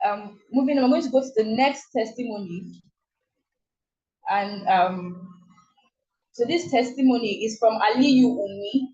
Um, Moving on, I'm going to go to the next testimony. And so this testimony is from Aliyu Umi.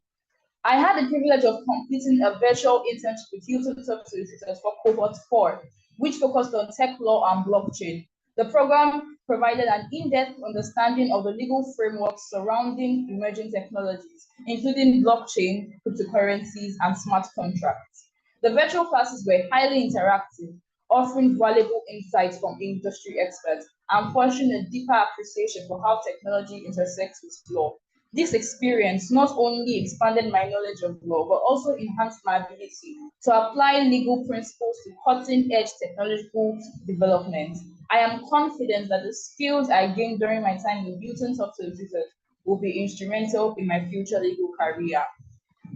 I had the privilege of completing a virtual internship with Hilton Top Solicitors for cohort 4, which focused on tech law and blockchain. The program provided an in-depth understanding of the legal frameworks surrounding emerging technologies, including blockchain, cryptocurrencies, and smart contracts. The virtual classes were highly interactive, offering valuable insights from industry experts and fostering a deeper appreciation for how technology intersects with law. This experience not only expanded my knowledge of law, but also enhanced my ability to apply legal principles to cutting-edge technological development. I am confident that the skills I gained during my time in Newton Top Solicitors will be instrumental in my future legal career.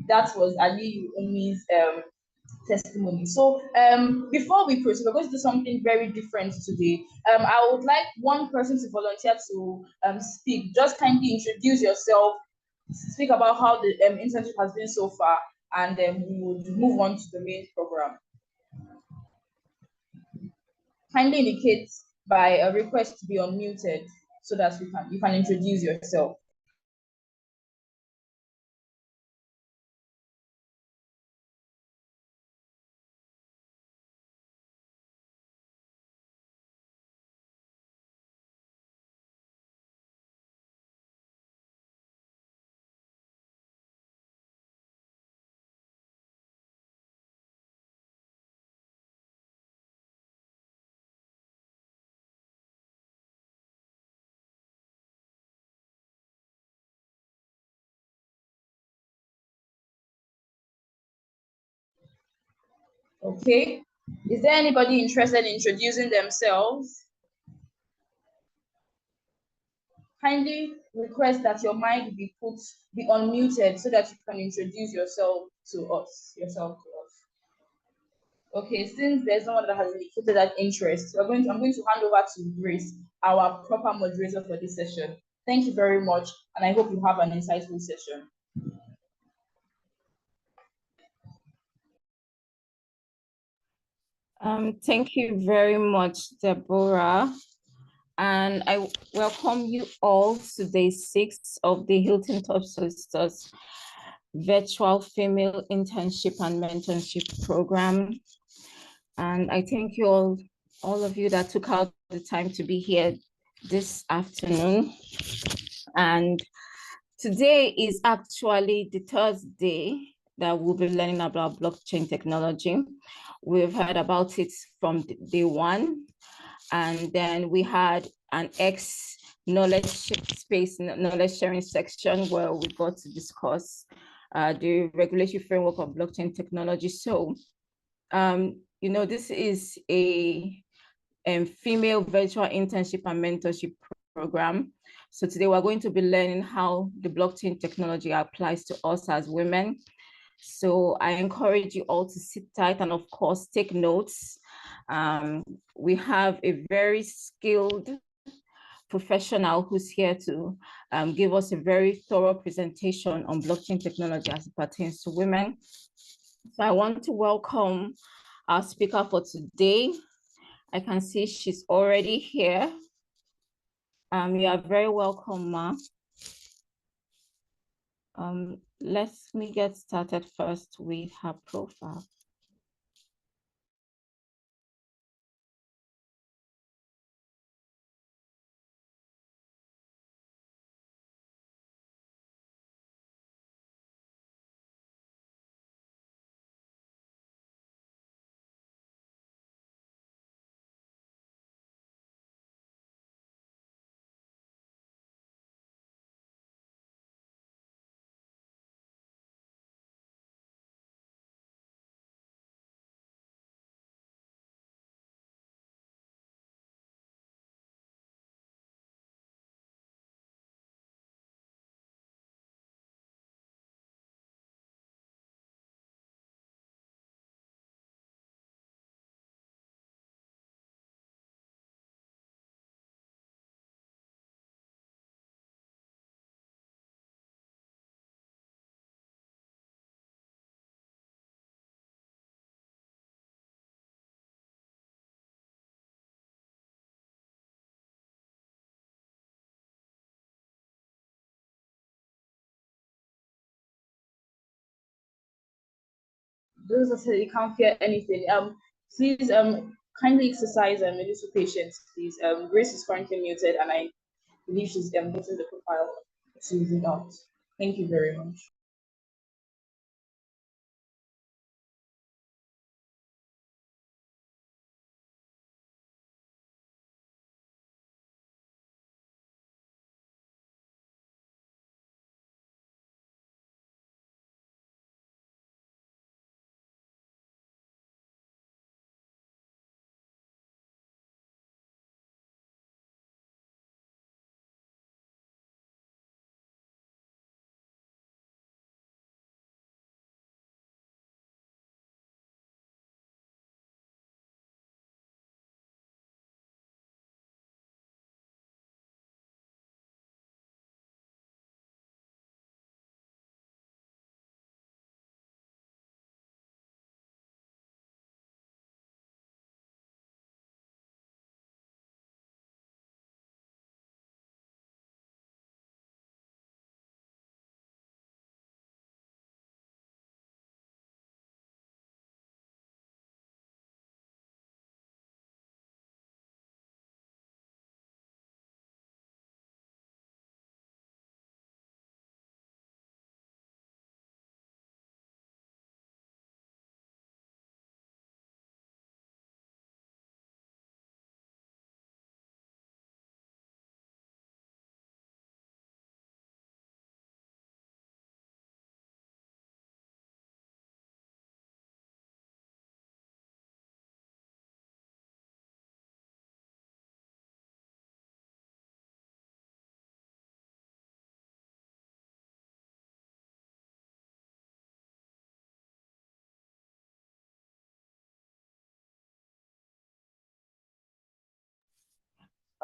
That was Ali Umi's testimony. So before we proceed, we're going to do something very different today. I would like one person to volunteer to speak. Just kindly introduce yourself, speak about how the internship has been so far, and then we would move on to the main program. Kindly indicate by a request to be unmuted so that you can introduce yourself. Okay. Is there anybody interested in introducing themselves? Kindly request that your mic be unmuted so that you can introduce yourself to us. Okay, since there's no one that has indicated that interest, I'm going to hand over to Grace, our proper moderator for this session. Thank you very much, and I hope you have an insightful session. Thank you very much, Deborah. And I welcome you all to day 6 of the Hilton Top Solicitors Virtual Female Internship and Mentorship Program. And I thank you all of you that took out the time to be here this afternoon. And today is actually the Thursday that we'll be learning about blockchain technology. We've heard about it from day 1. And then we had an knowledge sharing section where we got to discuss the regulatory framework of blockchain technology. So, you know, this is a female virtual internship and mentorship program. So today we're going to be learning how the blockchain technology applies to us as women. So I encourage you all to sit tight and of course take notes. We have a very skilled professional who's here to give us a very thorough presentation on blockchain technology as it pertains to women. So I want to welcome our speaker for today. I can see she's already here. You are very welcome, Ma. Let me get started first with her profile. those that say you can't fear anything. Please kindly exercise a little patience, please. Grace is currently muted, and I believe she's getting the profile to read out. Thank you very much.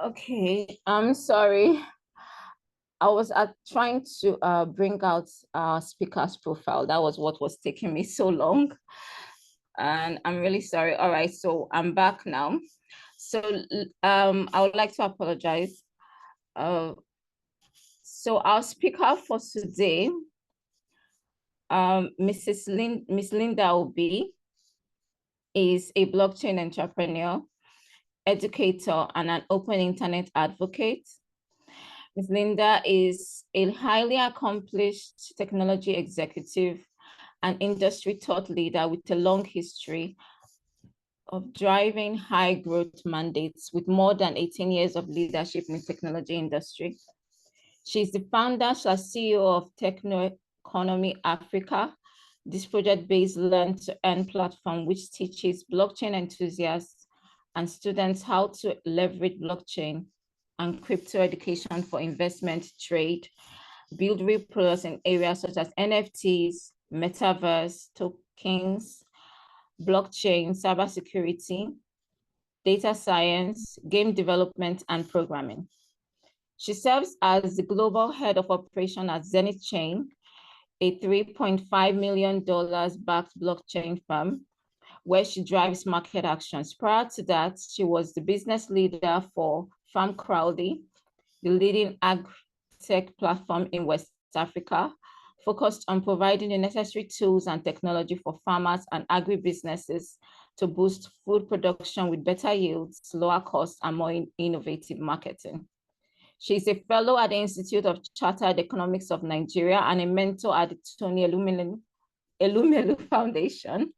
Okay, I'm sorry. I was trying to bring out our speaker's profile. That was what was taking me so long. And I'm really sorry. All right, so I'm back now. So I would like to apologize. So our speaker for today, Miss Linda Obi, is a blockchain entrepreneur, educator, and an open internet advocate. Ms. Linda is a highly accomplished technology executive and industry thought leader with a long history of driving high growth mandates with more than 18 years of leadership in the technology industry. She's the founder / CEO of Techno Economy Africa, this project-based learn-to-earn platform which teaches blockchain enthusiasts and students how to leverage blockchain and crypto education for investment, trade, build real products in areas such as NFTs, metaverse, tokens, blockchain, cybersecurity, data science, game development, and programming. She serves as the global head of operation at Zenith Chain, a $3.5 million backed blockchain firm where she drives market actions. Prior to that, she was the business leader for Farm Crowley, the leading ag-tech platform in West Africa, focused on providing the necessary tools and technology for farmers and agribusinesses to boost food production with better yields, lower costs, and more innovative marketing. She's a fellow at the Institute of Chartered Economics of Nigeria and a mentor at the Tony Elumelu Foundation.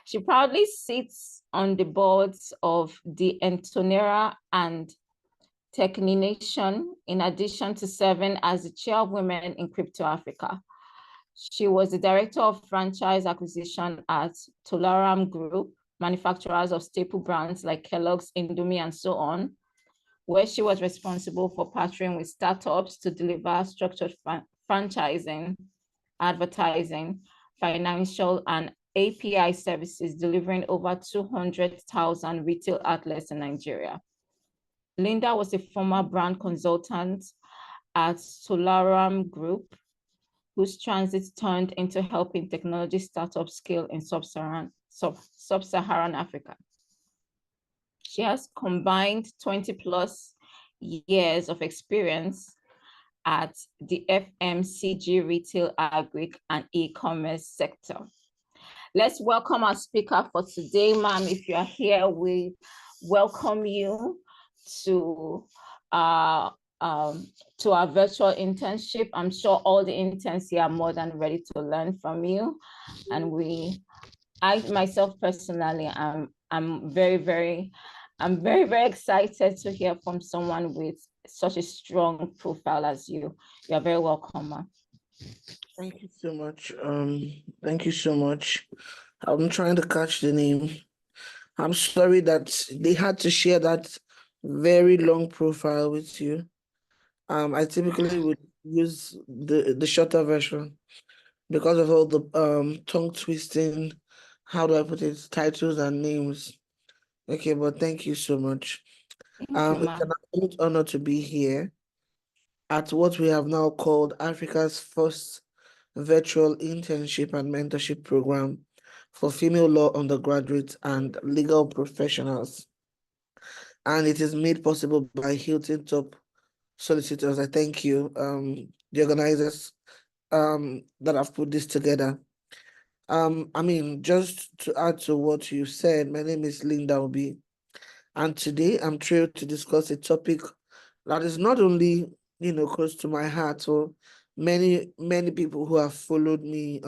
She proudly sits on the boards of the Entonera and Technination, in addition to serving as the chair of Women in Crypto Africa. She was the director of franchise acquisition at Tolaram Group, manufacturers of staple brands like Kellogg's, Indomie, and so on, where she was responsible for partnering with startups to deliver structured franchising, advertising, financial, and API services, delivering over 200,000 retail outlets in Nigeria. Linda was a former brand consultant at Solaram Group, whose transit turned into helping technology startups scale in sub-Saharan Africa. She has combined 20 plus years of experience at the FMCG retail, agri, and e-commerce sector. Let's welcome our speaker for today, ma'am. If you are here, we welcome you to uh to our virtual internship. I'm sure all the interns here are more than ready to learn from you. And I myself personally, I'm very excited to hear from someone with such a strong profile as you. You're very welcome, ma'am. Thank you so much. Thank you so much. I'm trying to catch the name. I'm sorry that they had to share that very long profile with you. I typically would use the shorter version because of all the tongue twisting, how do I put it, titles and names. Okay, but thank you so much. Thank you, It's an ma'am. absolute honor to be here at what we have now called Africa's first virtual internship and mentorship program for female law undergraduates and legal professionals. And it is made possible by Hilton Top Solicitors. I thank you, the organizers that have put this together. Just to add to what you said, my name is Linda Obi, and today I'm thrilled to discuss a topic that is not only, close to my heart, or many people who have followed me,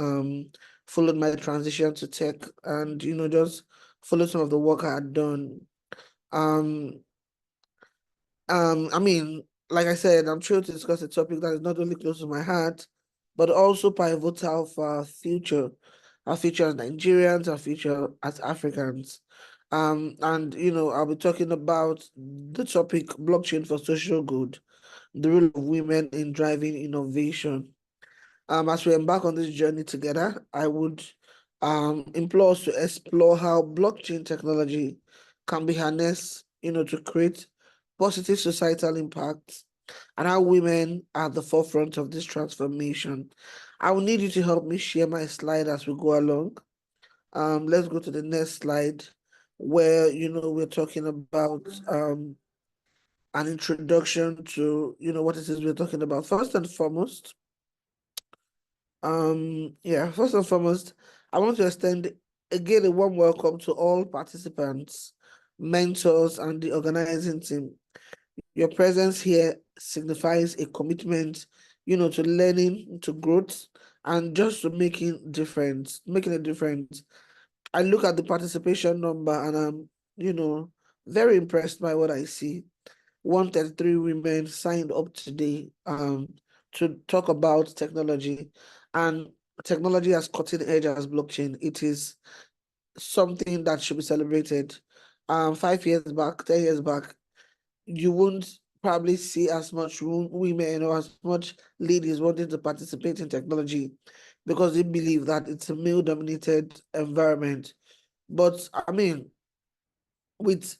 followed my transition to tech, and just followed some of the work I had done. Um, I mean, like I said, I'm thrilled to discuss a topic that is not only close to my heart, but also pivotal for our future as Nigerians, our future as Africans. And I'll be talking about the topic blockchain for social good, the role of women in driving innovation. As we embark on this journey together, I would implore us to explore how blockchain technology can be harnessed, to create positive societal impacts, and how women are at the forefront of this transformation. I will need you to help me share my slide as we go along. Let's go to the next slide, where we're talking about an introduction to what it is we're talking about. First and foremost, I want to extend again a warm welcome to all participants, mentors, and the organizing team. Your presence here signifies a commitment, to learning, to growth, and just to making a difference. I look at the participation number and I'm, very impressed by what I see. 133 women signed up today to talk about technology, and technology as cutting edge as blockchain. It is something that should be celebrated. 5 years back, 10 years back, you won't probably see as much women or as much ladies wanting to participate in technology because they believe that it's a male dominated environment. But I mean, with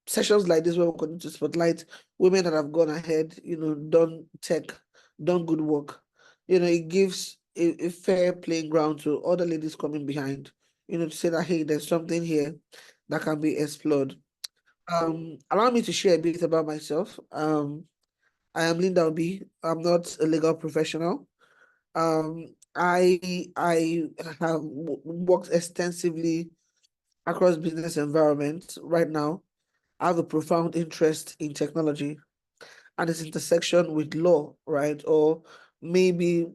sessions like this where we're going to spotlight women that have gone ahead, done good work, it gives a fair playing ground to other ladies coming behind, to say that, hey, there's something here that can be explored. Allow me to share a bit about myself. I am Linda Obi. I'm not a legal professional. I have worked extensively across business environments. Right now, I have a profound interest in technology and its intersection with law, right? Or maybe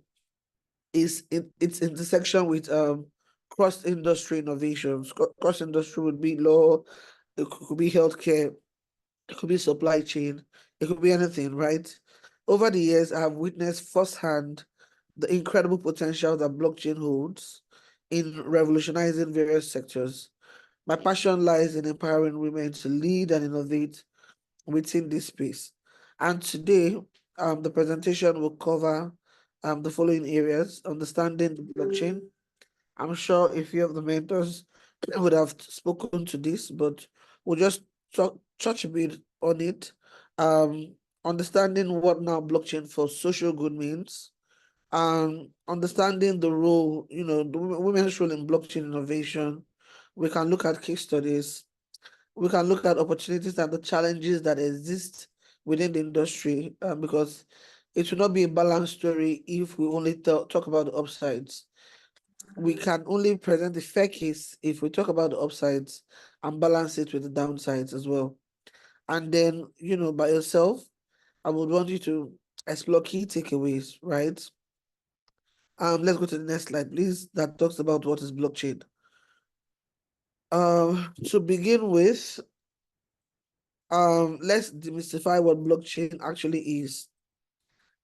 its intersection with cross-industry innovations. Cross-industry would be law, it could be healthcare, it could be supply chain, it could be anything, right? Over the years, I have witnessed firsthand the incredible potential that blockchain holds in revolutionizing various sectors. My passion lies in empowering women to lead and innovate within this space. And today, the presentation will cover the following areas: understanding the blockchain. I'm sure a few of the mentors would have spoken to this, but we'll just touch a bit on it. Um, Understanding what now blockchain for social good means. Understanding the role, the women's role in blockchain innovation. We can look at case studies. We can look at opportunities and the challenges that exist within the industry, because it will not be a balanced story if we only talk about the upsides. we can only present the fair case if we talk about the upsides and balance it with the downsides as well. And then, by yourself, I would want you to explore key takeaways, right? Let's go to the next slide, please, that talks about what is blockchain. To begin with, let's demystify what blockchain actually is.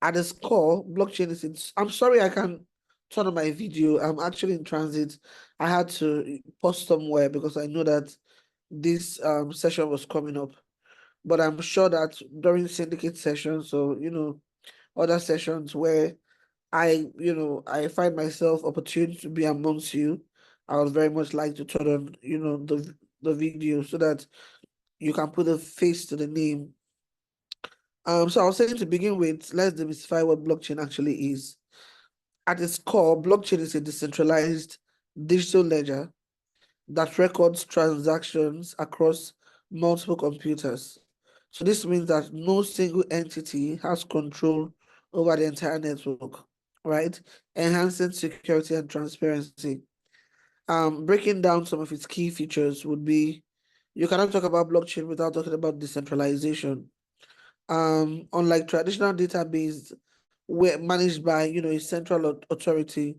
At its core, blockchain is I'm sorry I can't turn on my video. I'm actually in transit. I had to pause somewhere because I know that this session was coming up. But I'm sure that during syndicate sessions, so other sessions where I find myself opportune to be amongst you, I would very much like to turn on, the video so that you can put a face to the name. So I was saying, to begin with, let's demystify what blockchain actually is. At its core, blockchain is a decentralized digital ledger that records transactions across multiple computers. So this means that no single entity has control over the entire network, right? Enhancing security and transparency. Breaking down some of its key features would be, you cannot talk about blockchain without talking about decentralization. Unlike traditional database where managed by a central authority,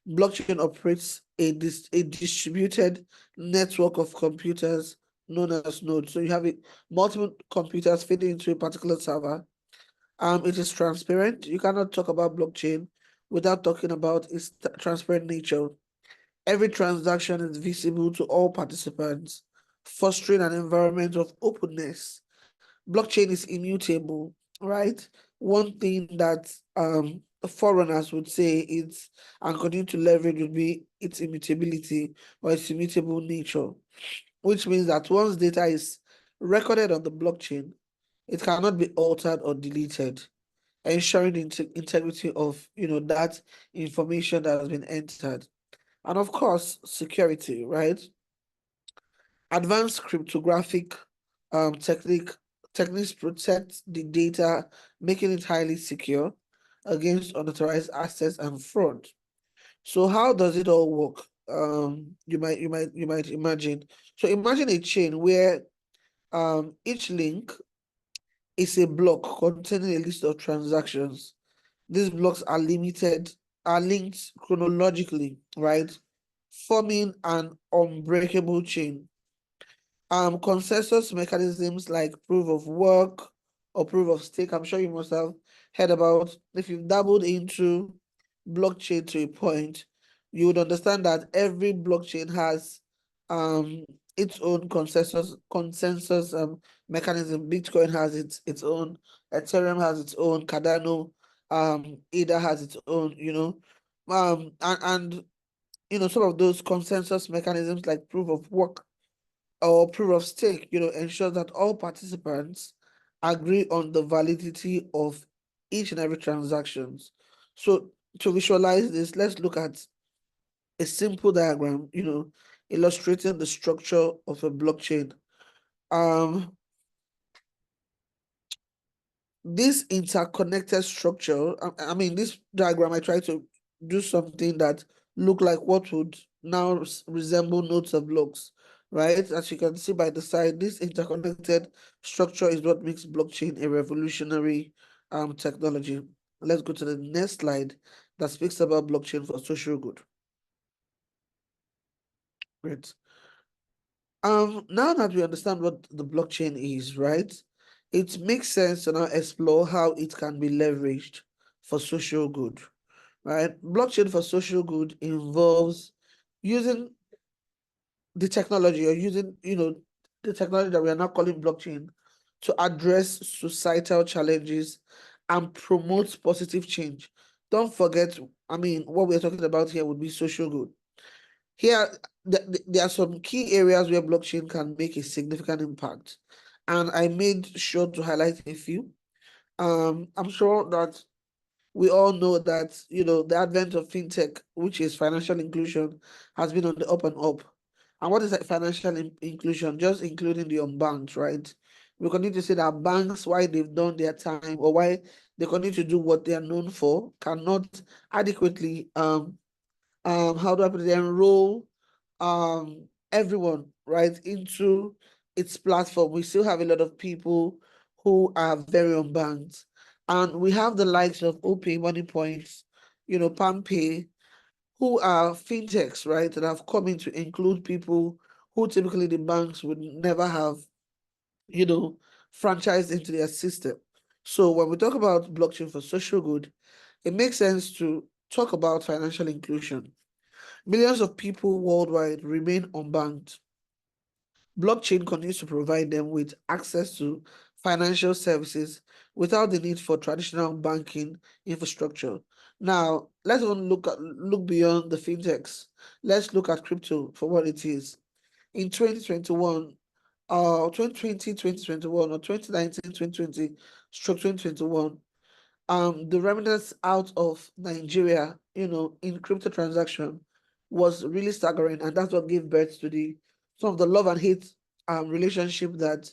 blockchain operates a distributed network of computers known as nodes. So you have multiple computers feeding into a particular server. It is transparent. You cannot talk about blockchain without talking about its transparent nature. Every transaction is visible to all participants, fostering an environment of openness. Blockchain is immutable, right? One thing that foreigners would say is, and continue to leverage, would be its immutability or its immutable nature, which means that once data is recorded on the blockchain, it cannot be altered or deleted, ensuring the integrity of that information that has been entered. And of course, security, right? Advanced cryptographic techniques protect the data, making it highly secure against unauthorized access and fraud. So how does it all work? You might imagine. So imagine a chain where each link is a block containing a list of transactions. These blocks are linked chronologically, right? Forming an unbreakable chain. Consensus mechanisms like proof of work or proof of stake, I'm sure you must have heard about. If you've dabbled into blockchain to a point, you would understand that every blockchain has its own consensus mechanism. Bitcoin has its own, Ethereum has its own, Cardano, ADA has its own, and some of those consensus mechanisms like proof of work or proof of stake, ensures that all participants agree on the validity of each and every transactions. So to visualize this, let's look at a simple diagram, illustrating the structure of a blockchain. This interconnected structure, I mean, this diagram, I try to do something that look like what would now resemble nodes of blocks, right? As you can see by the side, this interconnected structure is what makes blockchain a revolutionary technology. Let's go to the next slide that speaks about blockchain for social good. Great. Now that we understand what the blockchain is, right? It makes sense to now explore how it can be leveraged for social good, right? Blockchain for social good involves using the technology, or using, the technology that we are now calling blockchain, to address societal challenges and promote positive change. Don't forget, I mean, what we're talking about here would be social good. Here, there are some key areas where blockchain can make a significant impact, and I made sure to highlight a few. I'm sure that we all know that the advent of fintech, which is financial inclusion, has been on the up and up. And what is that financial inclusion? Just including the unbanked, right? We continue to say that banks, why they've done their time or why they continue to do what they are known for, cannot adequately how do I put it, enroll everyone, right, into its platform. We still have a lot of people who are very unbanked. And we have the likes of OP, Money Points, PalmPay, who are fintechs, right, that have come in to include people who typically the banks would never have, franchised into their system. So when we talk about blockchain for social good, it makes sense to talk about financial inclusion. Millions of people worldwide remain unbanked. Blockchain continues to provide them with access to financial services without the need for traditional banking infrastructure. Now, let's even look beyond the fintechs. Let's look at crypto for what it is. In 2021, 2020, 2021, or 2019, 2020, stroke 2021, the remittance out of Nigeria, in crypto transaction was really staggering, and that's what gave birth to some of the love and hate relationship that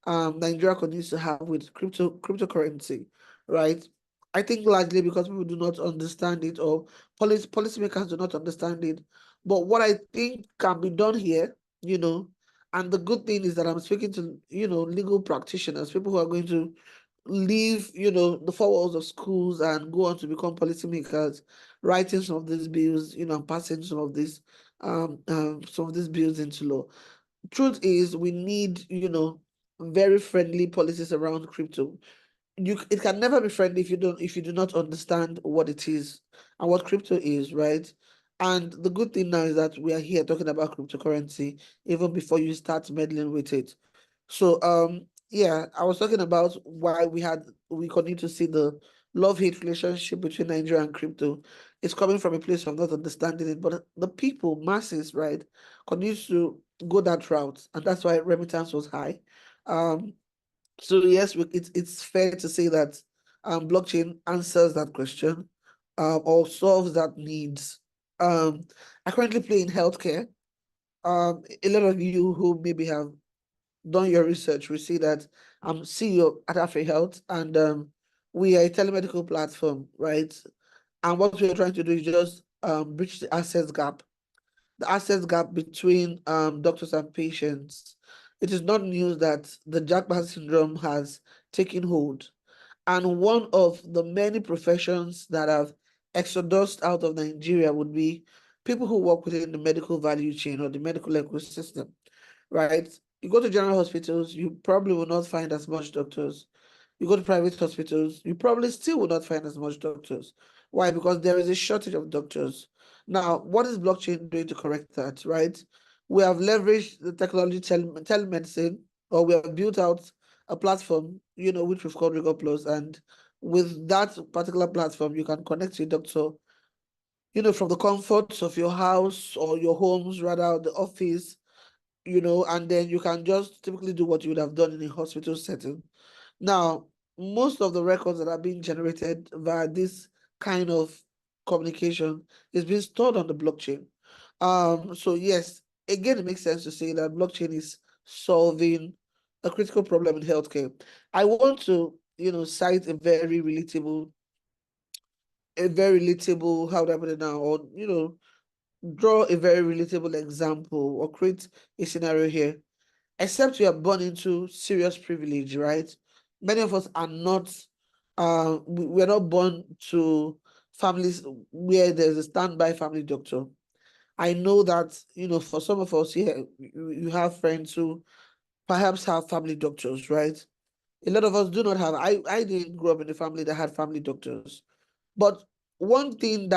Nigeria continues to have with cryptocurrency, right? I think largely because people do not understand it, or policymakers do not understand it. But what I think can be done here, and the good thing is that I'm speaking to legal practitioners, people who are going to leave, the four walls of schools and go on to become policymakers, writing some of these bills, and passing some of these bills into law. Truth is, we need, very friendly policies around crypto. It can never be friendly if you do not understand what it is and what crypto is, right? And the good thing now is that we are here talking about cryptocurrency even before you start meddling with it. So yeah, I was talking about why we continue to see the love-hate relationship between Nigeria and crypto. It's coming from a place of not understanding it, but the people, masses, right, continue to go that route, and that's why remittance was high. So yes, it's fair to say that blockchain answers that question, or solves that needs. I currently play in healthcare. A lot of you who maybe have done your research will see that I'm CEO at Afri Health, and we are a telemedical platform, right? And what we are trying to do is just bridge the access gap between doctors and patients. It is not news that the Jackman syndrome has taken hold. And one of the many professions that have exodused out of Nigeria would be people who work within the medical value chain or the medical ecosystem, right? You go to general hospitals, you probably will not find as much doctors. You go to private hospitals, you probably still will not find as much doctors. Why? Because there is a shortage of doctors. Now, what is blockchain doing to correct that, right? We have leveraged the technology telemedicine, or we have built out a platform, which we've called Rigor Plus. And with that particular platform, you can connect to a doctor, from the comforts of your house or your homes, rather, the office, and then you can just typically do what you would have done in a hospital setting. Now, most of the records that are being generated via this kind of communication is being stored on the blockchain. So yes, again, it makes sense to say that blockchain is solving a critical problem in healthcare. I want to, cite how do I put it now, or draw a very relatable example or create a scenario here. Except we are born into serious privilege, right? Many of us are not, we're not born to families where there's a standby family doctor. I know that, for some of us here, you have friends who perhaps have family doctors, right? A lot of us do not have. I didn't grow up in a family that had family doctors. But one thing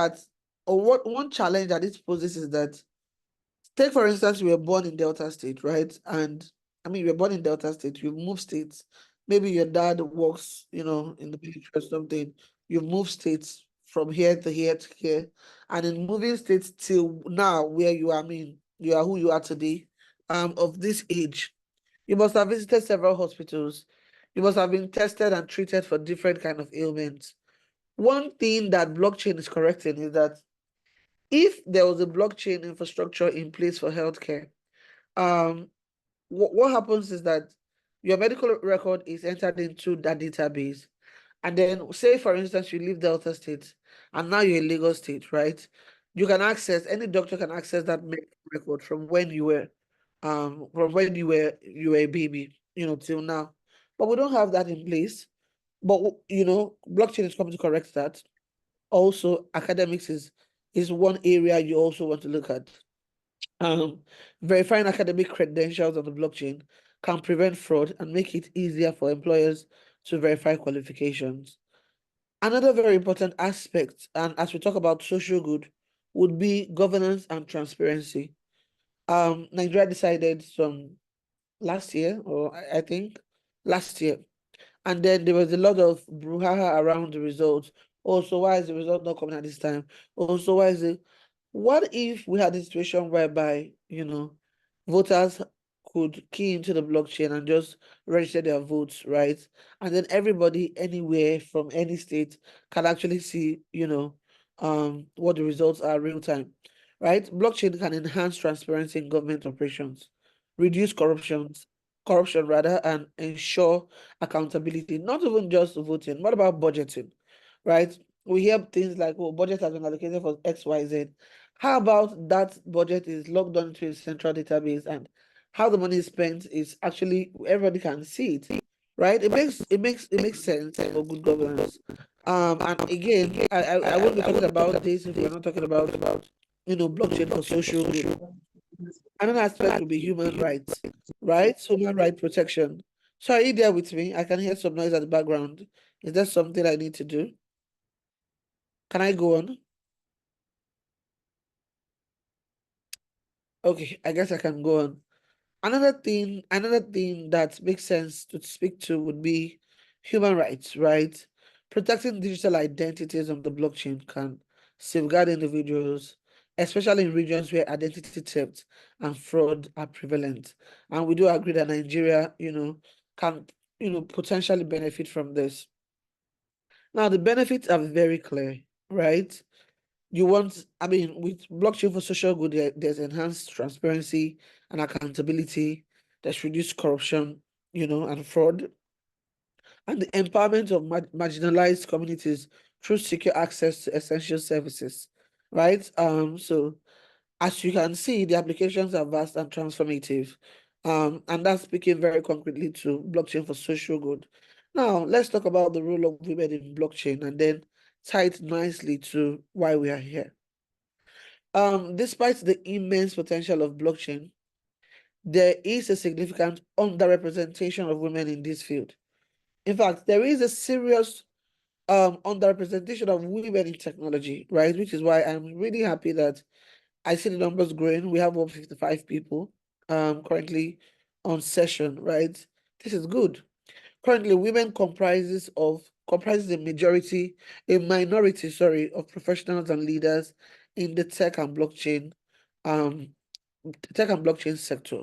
one challenge that it poses is that, take for instance, you were born in Delta State, right? And I mean, you were born in Delta State, you've moved states. Maybe your dad works, in the military or something. You've moved states from here to here to here. And in moving states till now, where you are, I mean, you are who you are today, of this age, you must have visited several hospitals. You must have been tested and treated for different kind of ailments. One thing that blockchain is correcting is that if there was a blockchain infrastructure in place for healthcare, um, what happens is that your medical record is entered into that database. And then say, for instance, you leave Delta State and now you're in Lagos State, right? you can access, any doctor can access that medical record from when you were a baby, till now. But we don't have that in place. But blockchain is coming to correct that. Also, academics is one area you also want to look at. Verifying academic credentials on the blockchain can prevent fraud and make it easier for employers to verify qualifications. Another very important aspect, and as we talk about social good, would be governance and transparency. Nigeria decided some last year, or I think last year, and then there was a lot of brouhaha around the results. Also, why is the result not coming at this time? Also, why is it? What if we had a situation whereby, voters could key into the blockchain and just register their votes, right? And then everybody anywhere from any state can actually see, what the results are real time, right? Blockchain can enhance transparency in government operations, reduce corruption rather, and ensure accountability, not even just voting. What about budgeting, right? We hear things like, oh, budget has been allocated for XYZ. How about that budget is logged onto a central database, and how the money is spent is actually everybody can see it, right? It makes sense for good governance. And again, I won't be talking about this if we're not talking about blockchain for social good. Another aspect would be human rights, right? Human right protection. So are you there with me? I can hear some noise at the background. Is there something I need to do? Can I go on? Okay, I guess I can go on. Another thing that makes sense to speak to would be human rights, right? Protecting digital identities on the blockchain can safeguard individuals, especially in regions where identity theft and fraud are prevalent. And we do agree that Nigeria, can, potentially benefit from this. Now, the benefits are very clear, right? With blockchain for social good, there's enhanced transparency and accountability, there's reduced corruption, and fraud, and the empowerment of marginalized communities through secure access to essential services, right? So as you can see, the applications are vast and transformative, and that's speaking very concretely to blockchain for social good. Now, let's talk about the role of women in blockchain and then tie it nicely to why we are here. Despite the immense potential of blockchain, there is a significant underrepresentation of women in this field. In fact, there is a serious underrepresentation of women in technology, right? Which is why I'm really happy that I see the numbers growing. We have 155 people currently on session, right? This is good. Currently, women comprises a minority, sorry, of professionals and leaders in the um, tech and blockchain sector.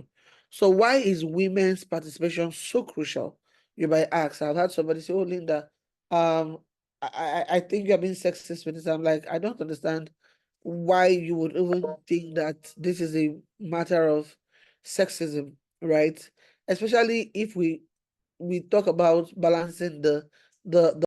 So why is women's participation so crucial? You might ask. I've had somebody say, "Oh, Linda, I think you're being sexist with this." I'm like, I don't understand why you would even think that this is a matter of sexism, right? Especially if we talk about balancing the